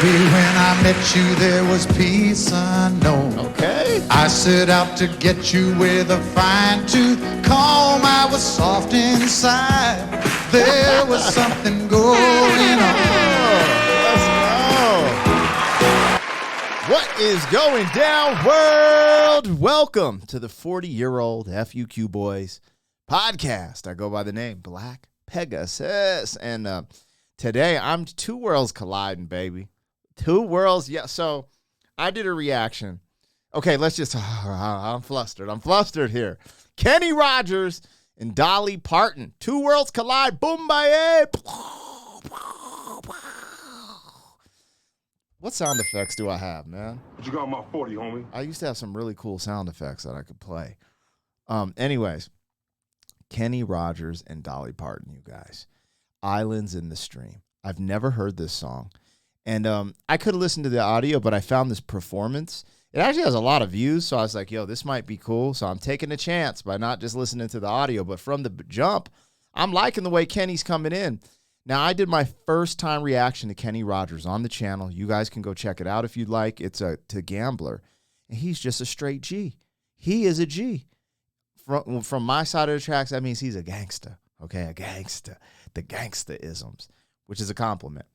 Baby, when I met you, there was peace unknown. Okay. I set out to get you with a fine tooth comb. I was soft inside. There was something going on. Let's go. What is going down, world? Welcome to the 40-year-old FUQ Boys podcast. I go by the name Black Pegasus. And today, I'm two worlds colliding, baby. Two worlds. Yeah, so I did a reaction. Okay, let's just, I'm flustered. I'm flustered here. Kenny Rogers and Dolly Parton. Two worlds collide. Boom, baye. What sound effects do I have, man? What you got on my 40, homie? I used to have some really cool sound effects that I could play. Anyways, Kenny Rogers and Dolly Parton, you guys. Islands in the Stream. I've never heard this song. And I could have listened to the audio, but I found this performance. It actually has a lot of views, so I was like, yo, this might be cool. So I'm taking a chance by not just listening to the audio, but from the jump, I'm liking the way Kenny's coming in. Now, I did my first time reaction to Kenny Rogers on the channel. You guys can go check it out if you'd like. It's to Gambler. And he's just a straight G. He is a G. From my side of the tracks, that means he's a gangster. Okay, a gangster. The gangsta-isms, which is a compliment.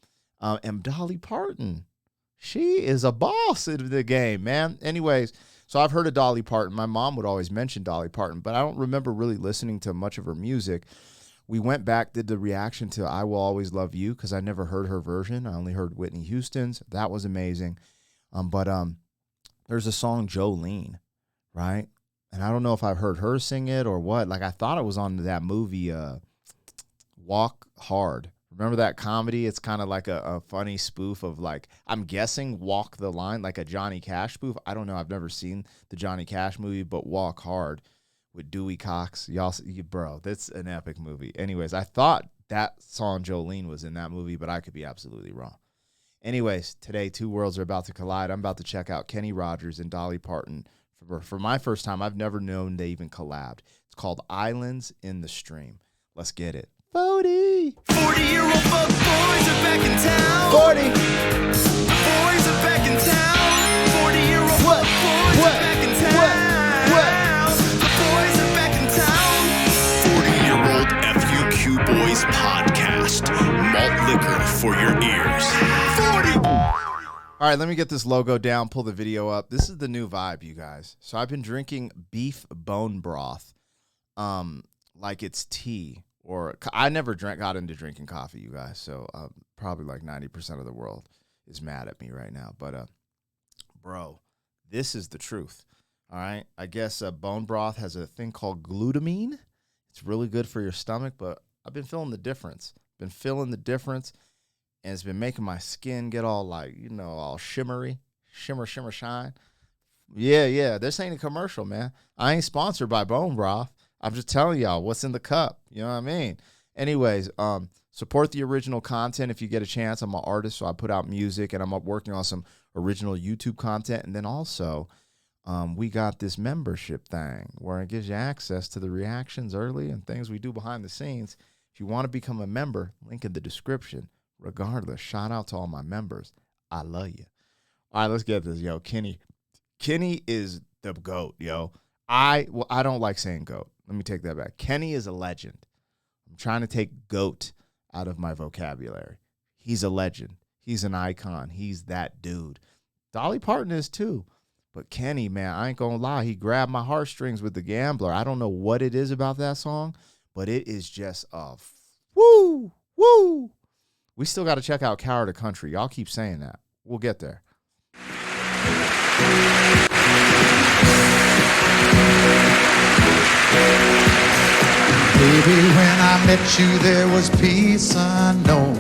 And Dolly Parton, she is a boss in the game, man. Anyways, so I've heard of Dolly Parton. My mom would always mention Dolly Parton, but I don't remember really listening to much of her music. We went back, did the reaction to I Will Always Love You because I never heard her version. I only heard Whitney Houston's. That was amazing. But there's a song, Jolene, right? And I don't know if I've heard her sing it or what. Like, I thought it was on that movie, Walk Hard. Remember that comedy? It's kind of like a funny spoof of, like, I'm guessing Walk the Line, like a Johnny Cash spoof. I don't know. I've never seen the Johnny Cash movie, but Walk Hard with Dewey Cox. Bro, that's an epic movie. Anyways, I thought that song Jolene was in that movie, but I could be absolutely wrong. Anyways, today, two worlds are about to collide. I'm about to check out Kenny Rogers and Dolly Parton. For my first time, I've never known they even collabed. It's called Islands in the Stream. Let's get it. 40. 40-year-old fuck boys are back in town. 40. The boys are back in town. 40-year-old fuck boys are back in town. The boys are back in town. 40-year-old FUQ Boys podcast. Malt liquor for your ears. 40. All right, let me get this logo down, pull the video up. This is the new vibe, you guys. So I've been drinking beef bone broth like it's tea. Or I never got into drinking coffee, you guys. So probably like 90% of the world is mad at me right now. But, bro, this is the truth. All right. I guess bone broth has a thing called glutamine. It's really good for your stomach. But I've been feeling the difference. And it's been making my skin get all like, all shimmery. Shimmer, shine. Yeah. This ain't a commercial, man. I ain't sponsored by bone broth. I'm just telling y'all what's in the cup. You know what I mean? Anyways, support the original content if you get a chance. I'm an artist, so I put out music, and I'm working on some original YouTube content. And then also, we got this membership thing where it gives you access to the reactions early and things we do behind the scenes. If you want to become a member, link in the description. Regardless, shout out to all my members. I love you. All right, let's get this, yo. Kenny is the GOAT, yo. I don't like saying GOAT. Let me take that back. Kenny is a legend. I'm trying to take GOAT out of my vocabulary. He's a legend. He's an icon. He's that dude. Dolly Parton is too. But Kenny, man, I ain't going to lie. He grabbed my heartstrings with The Gambler. I don't know what it is about that song, but it is just a woo. We still got to check out Coward of Country. Y'all keep saying that. We'll get there. Baby, when I met you, there was peace unknown.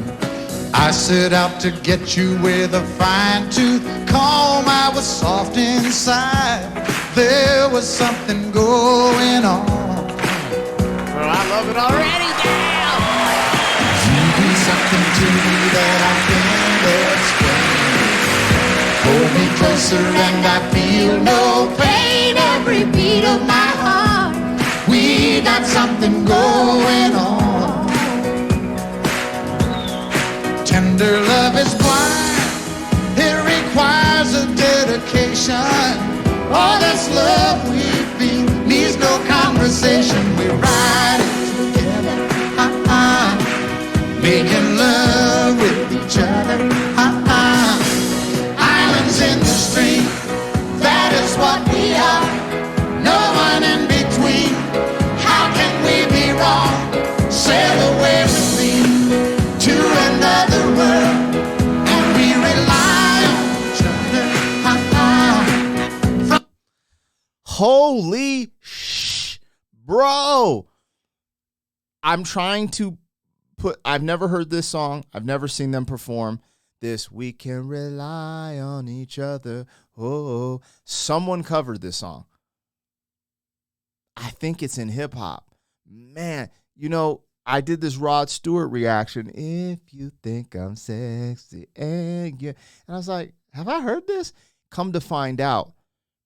I set out to get you with a fine tooth comb. I was soft inside. There was something going on. Well, I love it already. Damn. You do something to me that I can't explain. Hold me closer and I feel no pain. Every beat of my heart, we got something going on. Tender love is blind, making love with each other. Islands in the stream, that is what we are. No one in between. How can we be wrong? Sail away with me to another world, and we rely on each other. Holy bro. I'm trying to I've never heard this song. I've never seen them perform this. We can rely on each other. Oh, someone covered this song. I think it's in hip hop. Man, you know, I did this Rod Stewart reaction. If you think I'm sexy and I was like, have I heard this? Come to find out,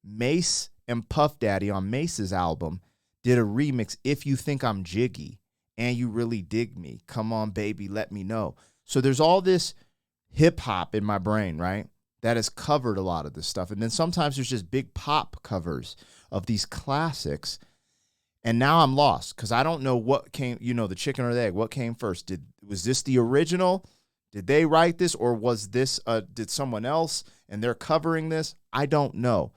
Mace and Puff Daddy on Mace's album did a remix, If You Think I'm Jiggy and You Really Dig Me, Come On Baby, Let Me Know. So there's all this hip hop in my brain, right, that has covered a lot of this stuff. And then sometimes there's just big pop covers of these classics. And now I'm lost because I don't know what came, you know, the chicken or the egg. What came first? Was this the original? Did they write this, or was this did someone else and they're covering this? I don't know.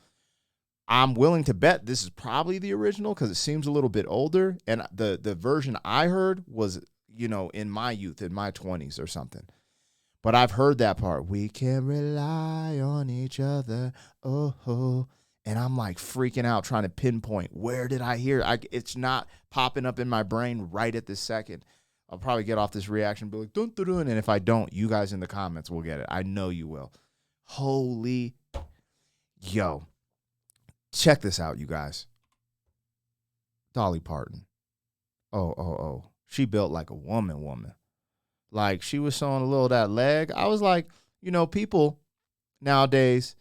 I'm willing to bet this is probably the original because it seems a little bit older. And the version I heard was, you know, in my youth, in my 20s or something. But I've heard that part. We can rely on each other. Oh. And I'm like freaking out trying to pinpoint, where did I hear it? It's not popping up in my brain right at this second. I'll probably get off this reaction, be like, dun, dun, dun. And if I don't, you guys in the comments will get it. I know you will. Holy, yo. Check this out, you guys. Dolly Parton. Oh. She built like a woman. Like, she was showing a little of that leg. I was like, you know, people nowadays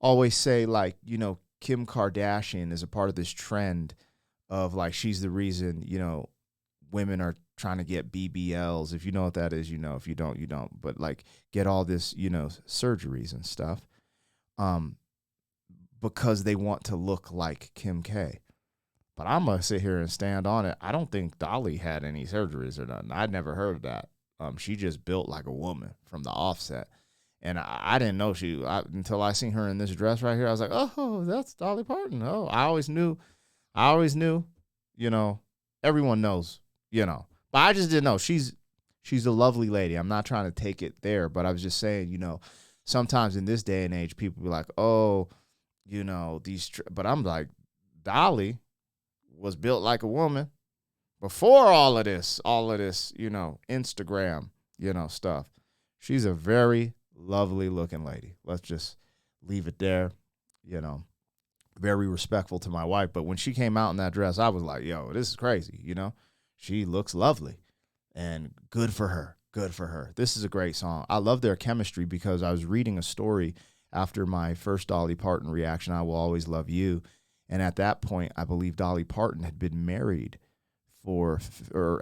always say, like, you know, Kim Kardashian is a part of this trend of, like, she's the reason, you know, women are trying to get BBLs. If you know what that is, you know. If you don't, you don't. But, like, get all this, you know, surgeries and stuff. Because they want to look like Kim K. But I'm going to sit here and stand on it. I don't think Dolly had any surgeries or nothing. I'd never heard of that. She just built like a woman from the offset. And I didn't know until I seen her in this dress right here. I was like, oh, that's Dolly Parton. Oh, I always knew, you know, everyone knows, you know. But I just didn't know. She's a lovely lady. I'm not trying to take it there. But I was just saying, you know, sometimes in this day and age, people be like, oh, you know, but I'm like, Dolly was built like a woman before all of this, you know, Instagram, you know, stuff. She's a very lovely looking lady. Let's just leave it there, you know, very respectful to my wife. But when she came out in that dress, I was like, yo, this is crazy. You know, she looks lovely and good for her. Good for her. This is a great song. I love their chemistry because I was reading a story after my first Dolly Parton reaction, I Will Always Love You. And at that point, I believe Dolly Parton had been married or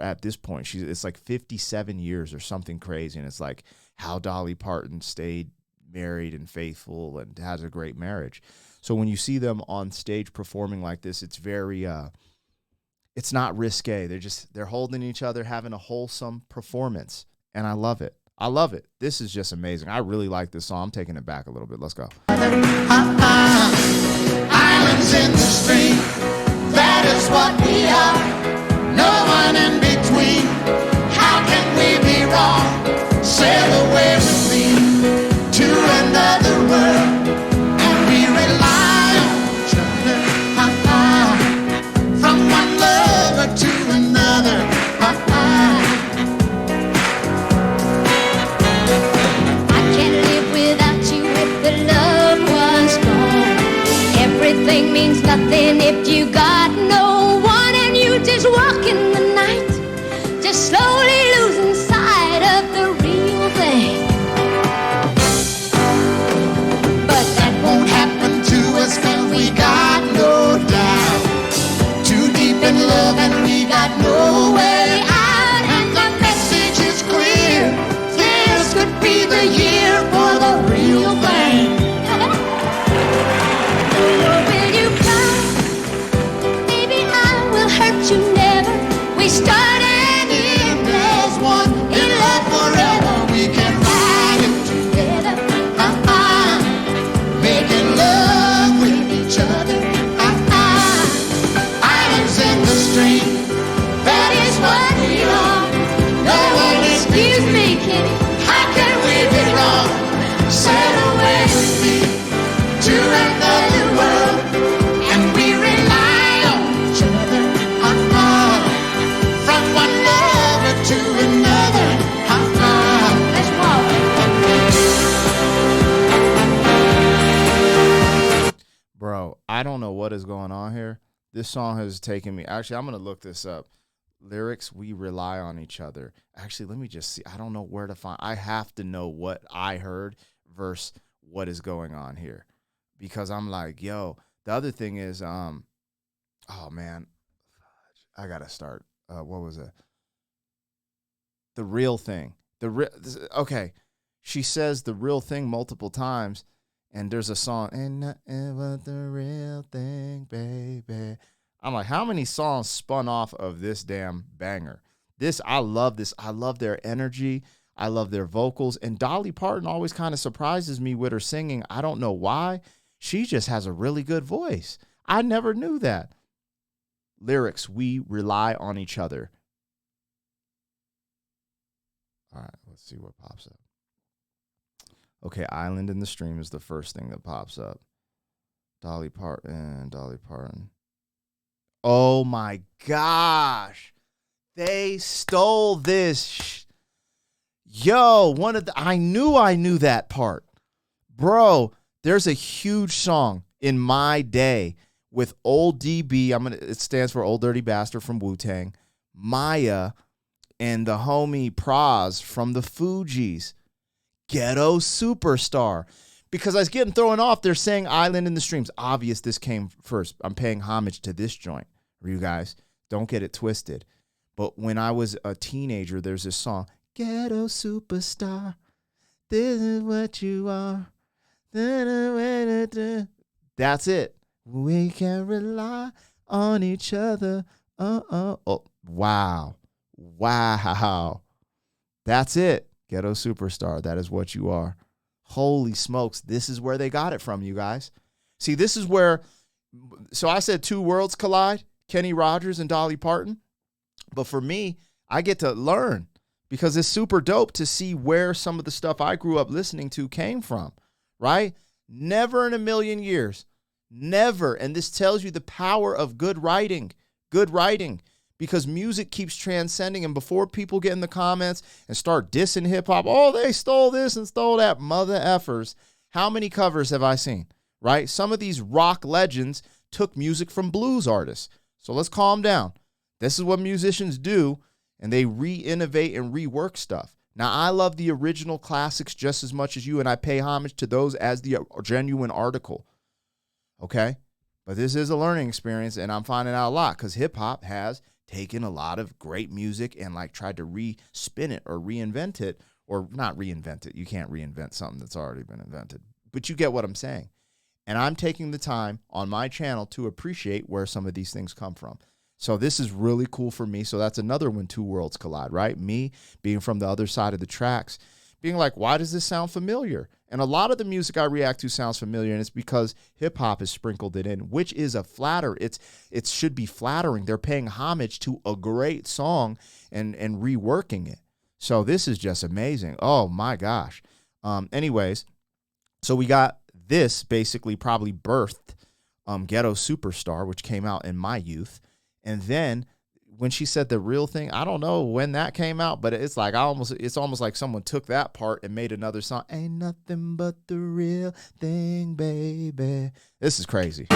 at this point, it's like 57 years or something crazy. And it's like how Dolly Parton stayed married and faithful and has a great marriage. So when you see them on stage performing like this, it's very, it's not risque. They're holding each other, having a wholesome performance. And I love it. I love it. This is just amazing. I really like this song. I'm taking it back a little bit. Let's go. Islands in the stream, that is what we are. No one in between. How can we be wrong? Sail away with me to another world, and we rely on each other. From one lover to another. Everything means nothing if you got no one and you just walk in the night. what is going on here. This song has taken me. Actually, I'm going to look this up. Lyrics, we rely on each other. Actually, let me just see. I don't know where to find. I have to know what I heard versus what is going on here. Because I'm like, yo, the other thing is, oh, man, I got to start. What was it? The real thing. Okay. She says the real thing multiple times, and there's a song, ain't nothing but the real thing, baby. I'm like, how many songs spun off of this damn banger? I love this. I love their energy. I love their vocals. And Dolly Parton always kind of surprises me with her singing. I don't know why. She just has a really good voice. I never knew that. Lyrics, we rely on each other. All right, let's see what pops up. Okay, Island in the Stream is the first thing that pops up. Dolly Parton. Oh my gosh. They stole this. Yo, I knew that part. Bro, there's a huge song in my day with Old DB. It stands for Old Dirty Bastard from Wu-Tang, Maya, and the homie Praz from the Fugees. Ghetto Superstar. Because I was getting thrown off, they're saying Island in the Streams. Obvious this came first. I'm paying homage to this joint. You guys, don't get it twisted. But when I was a teenager, there's this song, Ghetto Superstar, this is what you are. That's it. We can rely on each other. Oh, wow. That's it. Ghetto Superstar. That is what you are. Holy smokes. This is where they got it from, you guys. See, this is where, so I said two worlds collide, Kenny Rogers and Dolly Parton. But for me, I get to learn because it's super dope to see where some of the stuff I grew up listening to came from, right? Never in a million years. Never. And this tells you the power of good writing. Because music keeps transcending. And before people get in the comments and start dissing hip-hop, oh, they stole this and stole that, mother effers. How many covers have I seen, right? Some of these rock legends took music from blues artists. So let's calm down. This is what musicians do, and they re-innovate and rework stuff. Now, I love the original classics just as much as you, and I pay homage to those as the genuine article, okay? But this is a learning experience, and I'm finding out a lot because hip-hop has taken a lot of great music and like tried to re-spin it or reinvent it, or not reinvent it. You can't reinvent something that's already been invented, but you get what I'm saying. And I'm taking the time on my channel to appreciate where some of these things come from. So this is really cool for me. So that's another when two worlds collide, right? Me being from the other side of the tracks, being like, why does this sound familiar? And a lot of the music I react to sounds familiar, and it's because hip-hop has sprinkled it in, which is a flatter. It should be flattering. They're paying homage to a great song and reworking it. So this is just amazing. Oh, my gosh. Anyways, so we got this basically probably birthed Ghetto Superstar, which came out in my youth. And then when she said the real thing, I don't know when that came out, but it's like it's almost like someone took that part and made another song. Ain't nothing but the real thing, baby. This is crazy.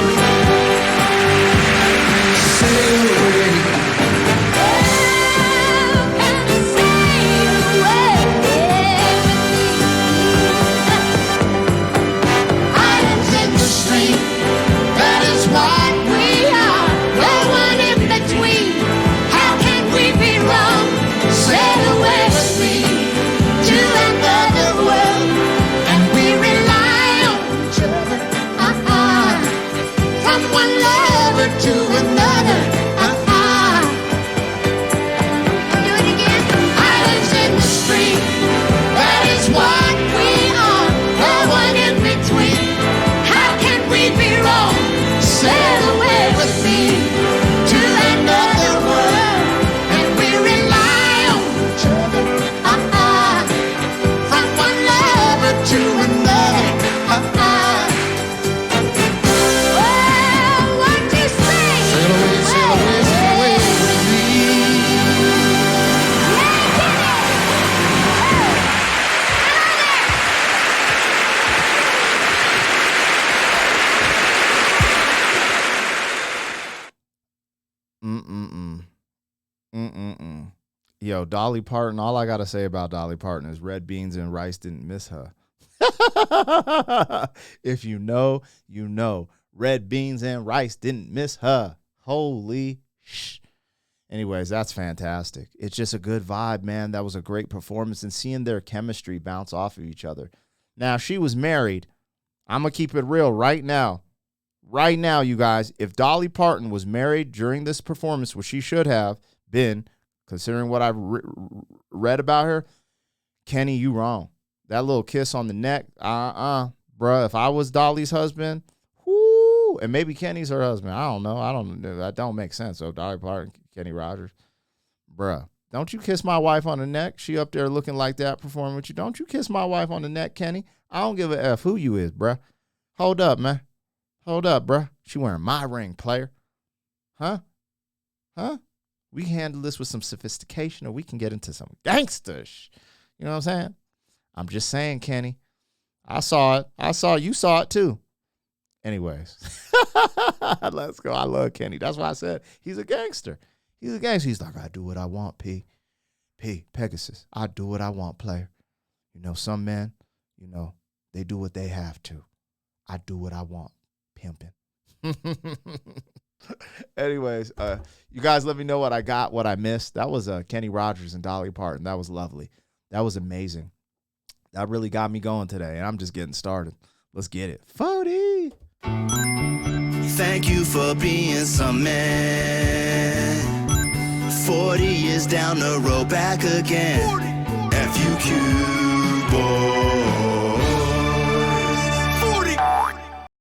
Yo, Dolly Parton, all I got to say about Dolly Parton is red beans and rice didn't miss her. If you know, you know. Red beans and rice didn't miss her. Holy sh. Anyways, that's fantastic. It's just a good vibe, man. That was a great performance, and seeing their chemistry bounce off of each other. Now, she was married. I'm going to keep it real right now. Right now, you guys, if Dolly Parton was married during this performance, which she should have been, considering what I've read about her, Kenny, you wrong. That little kiss on the neck, bruh, if I was Dolly's husband, whoo, and maybe Kenny's her husband. I don't know. That don't make sense. So Dolly Parton, Kenny Rogers, bruh, don't you kiss my wife on the neck. She up there looking like that, performing with you. Don't you kiss my wife on the neck, Kenny. I don't give a F who you is, bruh. Hold up, man. Hold up, bruh. She wearing my ring, player. Huh? We can handle this with some sophistication, or we can get into some gangsters. You know what I'm saying? I'm just saying, Kenny. I saw it. You saw it too. Anyways, let's go. I love Kenny. That's why I said he's a gangster. He's a gangster. He's like, I do what I want, P, Pegasus. I do what I want, player. You know, some men, you know, they do what they have to. I do what I want, pimping. Anyways, you guys let me know what I got, what I missed. That was Kenny Rogers and Dolly Parton. That was lovely. That was amazing. That really got me going today, and I'm just getting started. Let's get it. 40. Thank you for being some man. 40 years down the road, back again. FUQ boy.